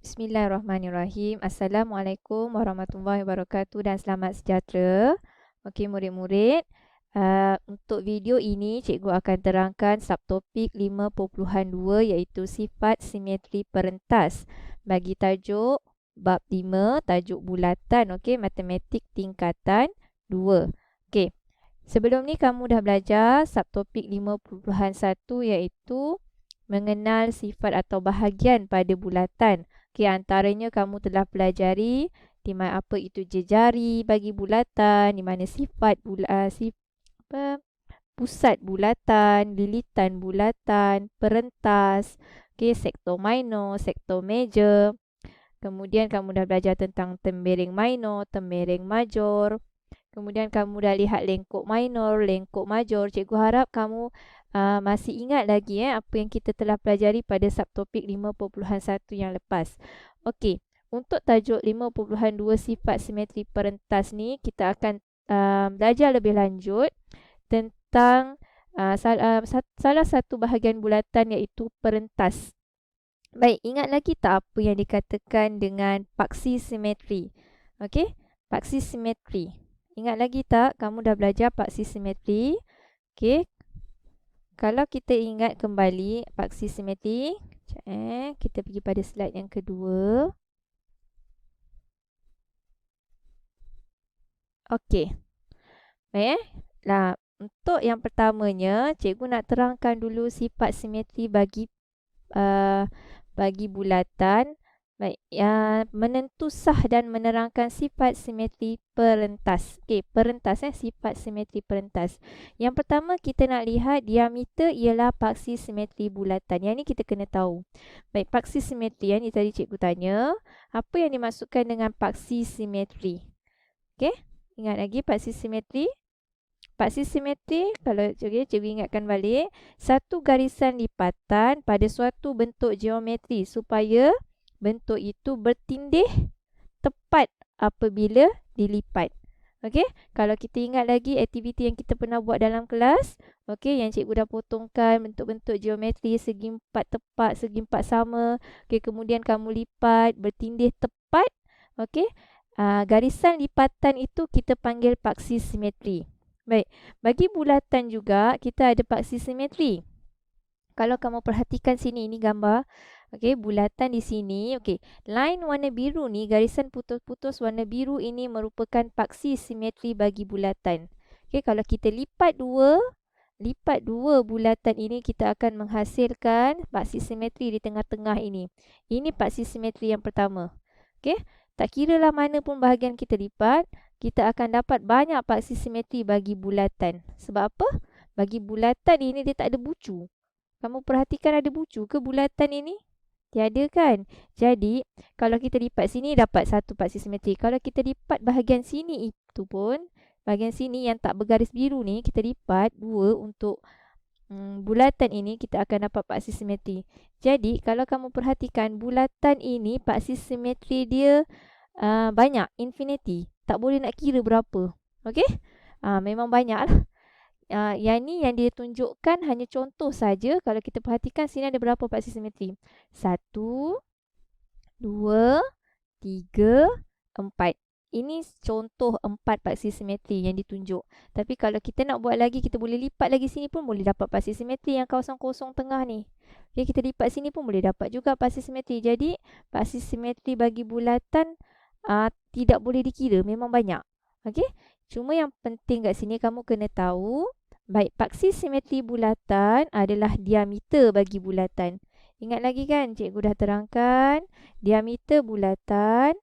Bismillahirrahmanirrahim. Assalamualaikum warahmatullahi wabarakatuh dan selamat sejahtera. Okey murid-murid, untuk video ini cikgu akan terangkan subtopik 5.2 iaitu sifat simetri perentas. Bagi tajuk bab 5, tajuk bulatan, okey, matematik tingkatan 2. Okey. Sebelum ni kamu dah belajar subtopik 5.1 iaitu mengenal sifat atau bahagian pada bulatan. Okey, antaranya kamu telah pelajari di mana apa itu jejari bagi bulatan, di mana sifat pusat bulatan, lilitan bulatan, perentas, okey, sektor minor, sektor major. Kemudian kamu dah belajar tentang tembereng minor, tembereng major. Kemudian kamu dah lihat lengkok minor, lengkok major. Cikgu harap kamu masih ingat lagi apa yang kita telah pelajari pada subtopik 5.1 yang lepas. Okey, untuk tajuk 5.2 sifat simetri perentas ni, kita akan belajar lebih lanjut tentang salah satu bahagian bulatan iaitu perentas. Baik, ingat lagi tak apa yang dikatakan dengan paksi simetri? Okey, paksi simetri. Ingat lagi tak kamu dah belajar paksi simetri? Okey. Kalau kita ingat kembali paksi simetri, kita pergi pada slide yang kedua. Okey. Baik Nah, untuk yang pertamanya, cikgu nak terangkan dulu sifat simetri bagi bulatan. Baik, menentu sah dan menerangkan sifat simetri perentas. Okey, perentas sifat simetri perentas. Yang pertama kita nak lihat diameter ialah paksi simetri bulatan. Yang ni kita kena tahu. Baik, paksi simetri yang ni tadi cikgu tanya, apa yang dimaksudkan dengan paksi simetri? Okey, ingat lagi paksi simetri? Paksi simetri, kalau cikgu ingatkan balik, satu garisan lipatan pada suatu bentuk geometri supaya bentuk itu bertindih tepat apabila dilipat. Okey, kalau kita ingat lagi aktiviti yang kita pernah buat dalam kelas, okey, yang cikgu dah potongkan bentuk-bentuk geometri segi empat tepat, segi empat sama. Okey, kemudian kamu lipat bertindih tepat. Okey, garisan lipatan itu kita panggil paksi simetri. Baik, bagi bulatan juga kita ada paksi simetri. Kalau kamu perhatikan sini, ini gambar. Okey, bulatan di sini. Okey, line warna biru ni, garisan putus-putus warna biru ini merupakan paksi simetri bagi bulatan. Okey, kalau kita lipat dua bulatan ini, kita akan menghasilkan paksi simetri di tengah-tengah ini. Ini paksi simetri yang pertama. Okey, tak kira lah mana pun bahagian kita lipat, kita akan dapat banyak paksi simetri bagi bulatan. Sebab apa? Bagi bulatan ini dia tak ada bucu. Kamu perhatikan ada bucu ke bulatan ini? Tiada kan? Jadi, kalau kita lipat sini dapat satu paksi simetri. Kalau kita lipat bahagian sini itu pun, bahagian sini yang tak bergaris biru ni, kita lipat dua untuk bulatan ini, kita akan dapat paksi simetri. Jadi, kalau kamu perhatikan bulatan ini, paksi simetri dia banyak, infinity. Tak boleh nak kira berapa. Okey? Memang banyak lah. Yang ni yang dia tunjukkan hanya contoh saja. Kalau kita perhatikan sini ada berapa paksi simetri? 1, 2, 3, 4. Ini contoh 4 paksi simetri yang ditunjuk. Tapi kalau kita nak buat lagi, kita boleh lipat lagi sini pun boleh dapat paksi simetri yang kosong-kosong tengah ni. Okay, kita lipat sini pun boleh dapat juga paksi simetri. Jadi, paksi simetri bagi bulatan tidak boleh dikira. Memang banyak. Okey? Cuma yang penting kat sini kamu kena tahu, baik, paksi simetri bulatan adalah diameter bagi bulatan. Ingat lagi kan, cikgu dah terangkan diameter bulatan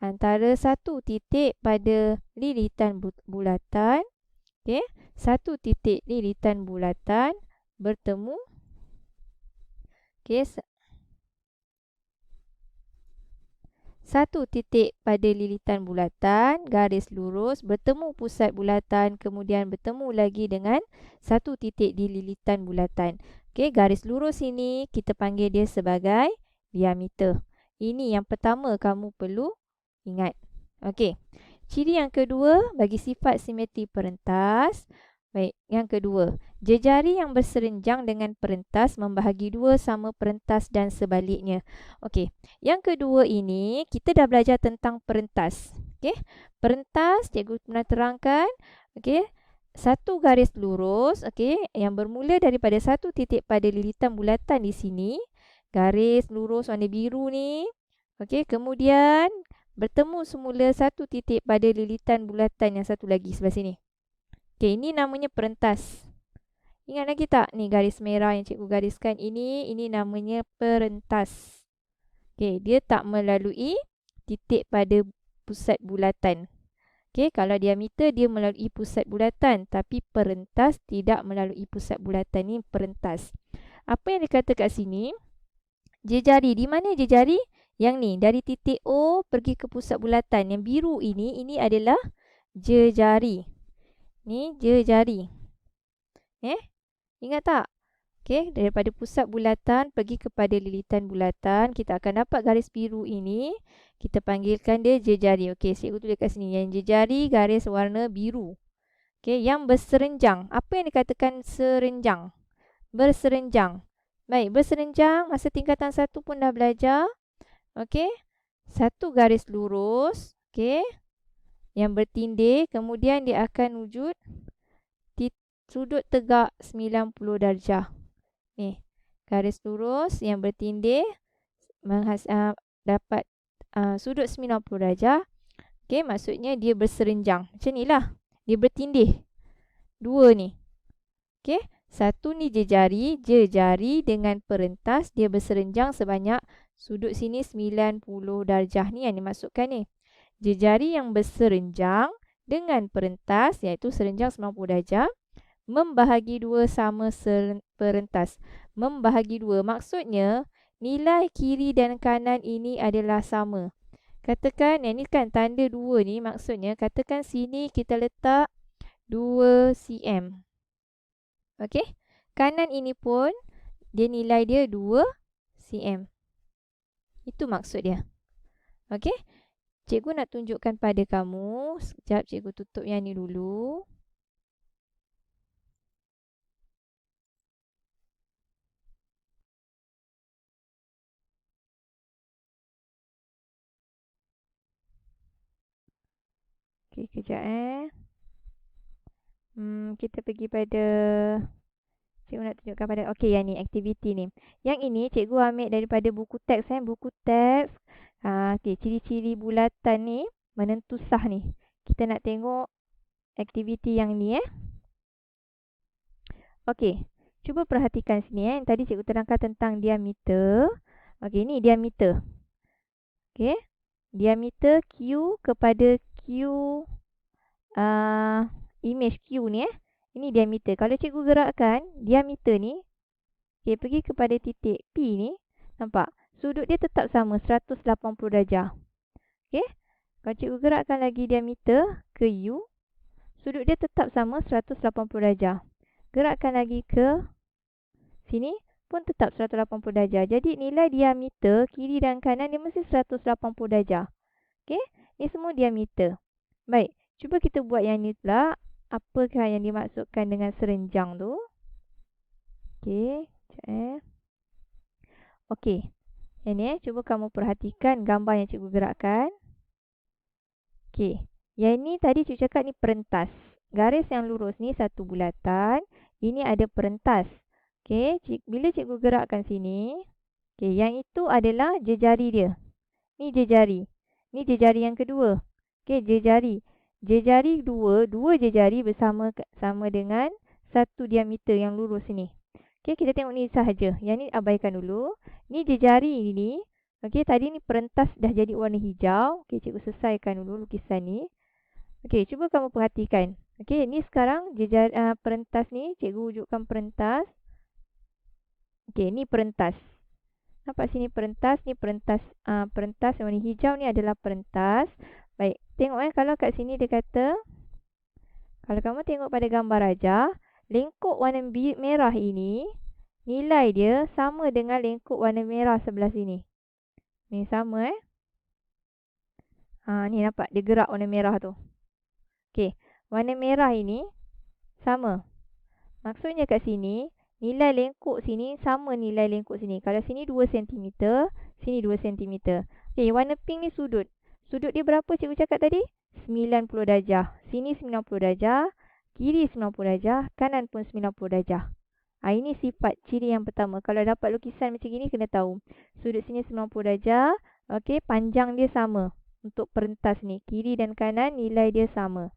antara satu titik pada lilitan bulatan, okey, satu titik lilitan bulatan bertemu, okey, satu titik pada lilitan bulatan, garis lurus, bertemu pusat bulatan, kemudian bertemu lagi dengan satu titik di lilitan bulatan. Okey, garis lurus ini kita panggil dia sebagai diameter. Ini yang pertama kamu perlu ingat. Okey, ciri yang kedua bagi sifat simetri perentas. Baik, yang kedua. Jejari yang berserenjang dengan perentas membahagi dua sama perentas dan sebaliknya. Okey, yang kedua ini kita dah belajar tentang perentas. Okey, perentas cikgu pernah terangkan. Okey, satu garis lurus, okey, yang bermula daripada satu titik pada lilitan bulatan di sini. Garis lurus warna biru ni. Okey, kemudian bertemu semula satu titik pada lilitan bulatan yang satu lagi sebelah sini. Okey, ini namanya perentas. Ingat lagi tak? Ni garis merah yang cikgu gariskan ini namanya perentas. Okey, dia tak melalui titik pada pusat bulatan. Okey, kalau diameter dia melalui pusat bulatan, tapi perentas tidak melalui pusat bulatan. Ni perentas. Apa yang dikata kat sini? Jejari. Di mana jejari? Yang ni, dari titik O pergi ke pusat bulatan. Yang biru ini adalah jejari. Ni jejari. Ingat tak? Okey, daripada pusat bulatan pergi kepada lilitan bulatan, kita akan dapat garis biru ini. Kita panggilkan dia jejari. Okey, cikgu tulis kat sini. Yang jejari garis warna biru. Okey, yang berserenjang. Apa yang dikatakan serenjang? Berserenjang. Baik, berserenjang masa tingkatan 1 pun dah belajar. Okey, satu garis lurus. Okey, yang bertindih. Kemudian dia akan wujud sudut tegak 90 darjah. Ni, garis lurus yang bertindih dapat sudut 90 darjah. Okey, maksudnya dia berserenjang. Macam ni lah. Dia bertindih. Dua ni. Okey, satu ni jejari. Jejari dengan perentas dia berserenjang sebanyak sudut sini 90 darjah. Ni yang dimaksudkan ni. Jejari yang berserenjang dengan perentas iaitu serenjang 90 darjah. Membahagi dua sama perentas. Membahagi dua maksudnya nilai kiri dan kanan ini adalah sama. Katakan yang ni kan tanda 2 ni maksudnya katakan sini kita letak 2 cm. Okey. Kanan ini pun dia nilai dia 2 cm. Itu maksud dia. Okey. Cikgu nak tunjukkan pada kamu. Sekejap cikgu tutup yang ni dulu. Okey, kejap kita pergi pada cikgu nak tunjukkan pada okey yang ni aktiviti ni. Yang ini cikgu ambil daripada buku teks buku teks. Okey, ciri-ciri bulatan ni menentu sah ni. Kita nak tengok aktiviti yang ni Okey, cuba perhatikan sini Tadi cikgu terangkan tentang diameter. Okey, ni diameter. Okey. Diameter Q kepada Q image Q ni Ini diameter. Kalau cikgu gerakkan diameter ni pergi kepada titik P ni, nampak? Sudut dia tetap sama 180 darjah. Okey. Kalau cikgu gerakkan lagi diameter ke U, sudut dia tetap sama 180 darjah. Gerakkan lagi ke sini pun tetap 180 darjah. Jadi nilai diameter kiri dan kanan dia mesti 180 darjah. Okey. Ini semua diameter. Baik. Cuba kita buat yang ni pula. Apakah yang dimaksudkan dengan serenjang tu? Okey. Okey. Yang ni cuba kamu perhatikan gambar yang cikgu gerakkan. Okey. Yang ni tadi cikgu cakap ni perentas. Garis yang lurus ni satu bulatan. Ini ada perentas. Okey. Bila cikgu gerakkan sini. Okey. Yang itu adalah jejari dia. Ni jejari. Ni jejari yang kedua. Okey. Jejari. Jejari dua jejari bersama sama dengan satu diameter yang lurus ni. Okey, kita tengok ni sahaja. Yang ni abaikan dulu. Ni jejari ini. Okey, tadi ni perentas dah jadi warna hijau. Okey, cikgu selesaikan dulu lukisan ni. Okey, cuba kamu perhatikan. Okey, ni sekarang jejari perentas ni, cikgu wujudkan perentas. Okey, ni perentas. Nampak sini perentas, ni perentas perentas yang warna hijau ni adalah perentas. Baik, tengok kalau kat sini dia kata, kalau kamu tengok pada gambar rajah, lengkuk warna merah ini, nilai dia sama dengan lengkuk warna merah sebelah sini. Ni sama ni nampak dia gerak warna merah tu. Okey, warna merah ini, Sama. Maksudnya kat sini, nilai lengkuk sini sama nilai lengkuk sini. Kalau sini 2 cm, sini 2 cm. Okey, warna pink ni sudut. Sudut dia berapa cikgu cakap tadi? 90 darjah. Sini 90 darjah, kiri 90 darjah, kanan pun 90 darjah. Ini sifat ciri yang pertama. Kalau dapat lukisan macam gini, kena tahu. Sudut sini 90 darjah. Okey, panjang dia sama. Untuk perentas ni, kiri dan kanan nilai dia sama.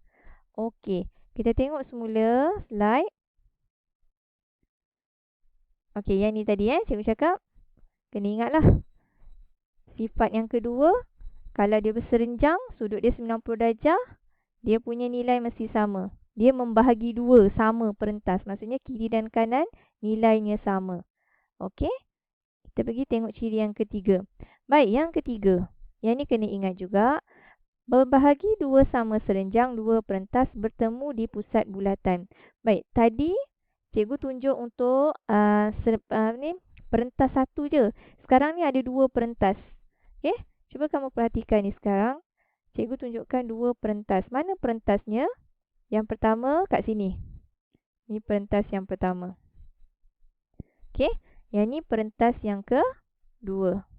Okey, kita tengok semula slide. Okey, yang ni tadi cikgu cakap. Kena ingatlah. Sifat yang kedua, kalau dia berserenjang, sudut dia 90 darjah, dia punya nilai mesti sama. Dia membahagi dua, sama perentas. Maksudnya kiri dan kanan nilainya sama. Okey, kita pergi tengok ciri yang ketiga. Baik, yang ketiga. Yang ni kena ingat juga. Berbahagi dua sama serenjang, dua perentas bertemu di pusat bulatan. Baik, tadi cikgu tunjuk untuk perentas satu je. Sekarang ni ada dua perentas. Okey, cuba kamu perhatikan ni sekarang. Cikgu tunjukkan dua perentas. Mana perentasnya? Yang pertama kat sini. Ni perentas yang pertama. Okey, yang ni perentas yang kedua.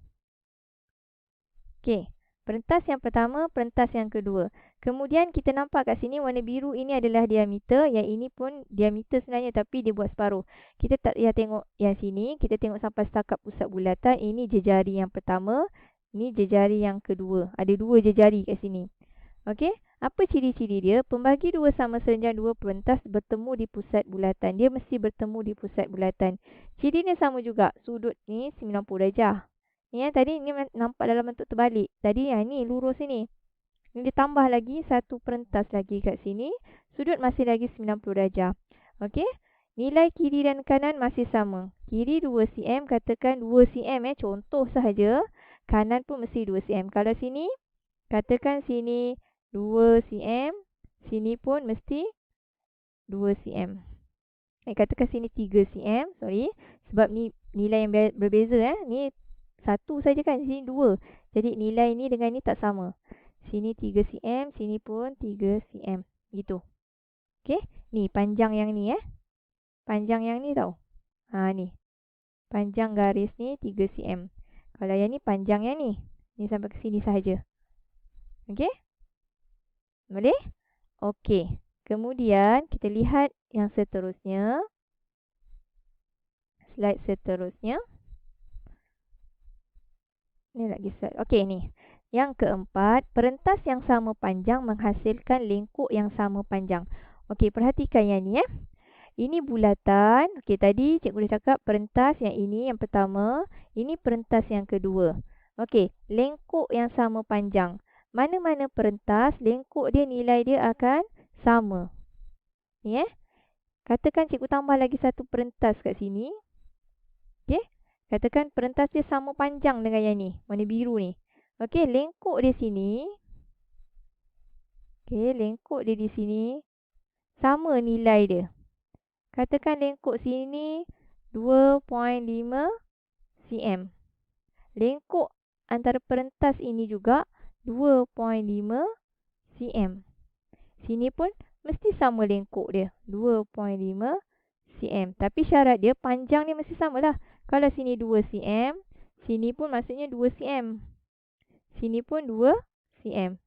Okey, perentas yang pertama, perentas yang kedua. Kemudian kita nampak kat sini warna biru ini adalah diameter. Yang ini pun diameter sebenarnya tapi dia buat separuh. Kita tak payah tengok yang sini. Kita tengok sampai setakat pusat bulatan. Ini jejari yang pertama. Ini jejari yang kedua. Ada dua jejari kat sini. Okey, apa ciri-ciri dia? Pembagi dua sama serenjang dua perentas bertemu di pusat bulatan. Dia mesti bertemu di pusat bulatan. Cirinya sama juga. Sudut ni 90 darjah. Ni tadi ni nampak dalam bentuk terbalik. Tadi ni lurus sini. Ni ditambah lagi satu perentas lagi kat sini. Sudut masih lagi 90 darjah. Okey. Nilai kiri dan kanan masih sama. Kiri 2 cm, katakan 2 cm contoh sahaja. Kanan pun mesti 2 cm. Kalau sini, katakan sini 2 cm. Sini pun mesti 2 cm. Katakan sini 3 cm. Sorry. Sebab ni nilai yang berbeza. Ni satu saja kan, sini dua. Jadi nilai ni dengan ni tak sama. Sini 3 cm, sini pun 3 cm. Gitu. Okey, ni panjang yang ni Panjang yang ni tau. Ni. Panjang garis ni 3 cm. Kalau yang ni panjang yang ni. Ni sampai ke sini sahaja. Okey? Boleh? Okey. Kemudian kita lihat yang seterusnya. Slide seterusnya. Ni lagi slide. Okey, ni. Yang keempat, perentas yang sama panjang menghasilkan lengkuk yang sama panjang. Okey, perhatikan yang ni Ini bulatan. Okey, tadi cikgu dah cakap perentas yang ini yang pertama. Ini perentas yang kedua. Okey, lengkuk yang sama panjang. Mana-mana perentas, lengkuk dia nilai dia akan sama. Ni Katakan cikgu tambah lagi satu perentas kat sini. Okey. Katakan perentas dia sama panjang dengan yang ni. Warna biru ni. Okey, lengkuk dia sini. Okey, lengkuk dia di sini. Sama nilai dia. Katakan lengkuk sini 2.5 cm. Lengkuk antara perentas ini juga 2.5 cm. Sini pun mesti sama lengkuk dia. 2.5 cm. Tapi syarat dia panjang dia mesti samalah. Kalau sini 2 cm, sini pun maksudnya 2 cm. Sini pun 2 cm.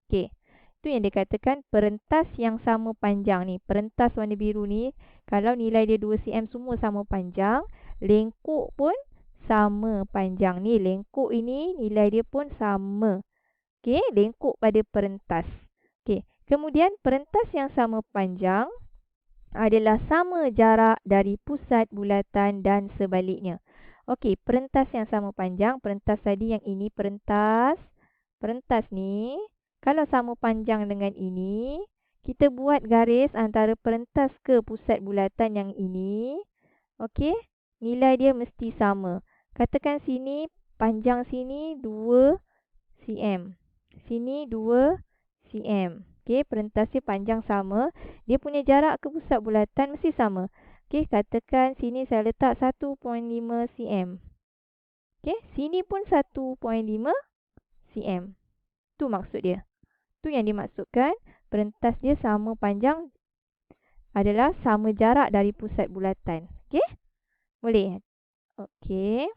Okey. Itu yang dikatakan perentas yang sama panjang ni. Perentas warna biru ni, kalau nilai dia 2 cm semua sama panjang, lengkuk pun sama panjang ni. Lengkuk ini nilai dia pun sama. Okey, lengkuk pada perentas. Okey. Kemudian perentas yang sama panjang adalah sama jarak dari pusat bulatan dan sebaliknya. Okey, perentas yang sama panjang, perentas tadi yang ini perentas. Perentas ni, kalau sama panjang dengan ini, kita buat garis antara perentas ke pusat bulatan yang ini. Okey, nilai dia mesti sama. Katakan sini, panjang sini 2 cm. Sini 2 cm. Okey, perentas dia panjang sama. Dia punya jarak ke pusat bulatan mesti sama. Okey, katakan sini saya letak 1.5 cm. Okey, sini pun 1.5 cm. Tu maksud dia. Tu yang dimaksudkan perentas dia sama panjang adalah sama jarak dari pusat bulatan. Okey? Boleh? Okey.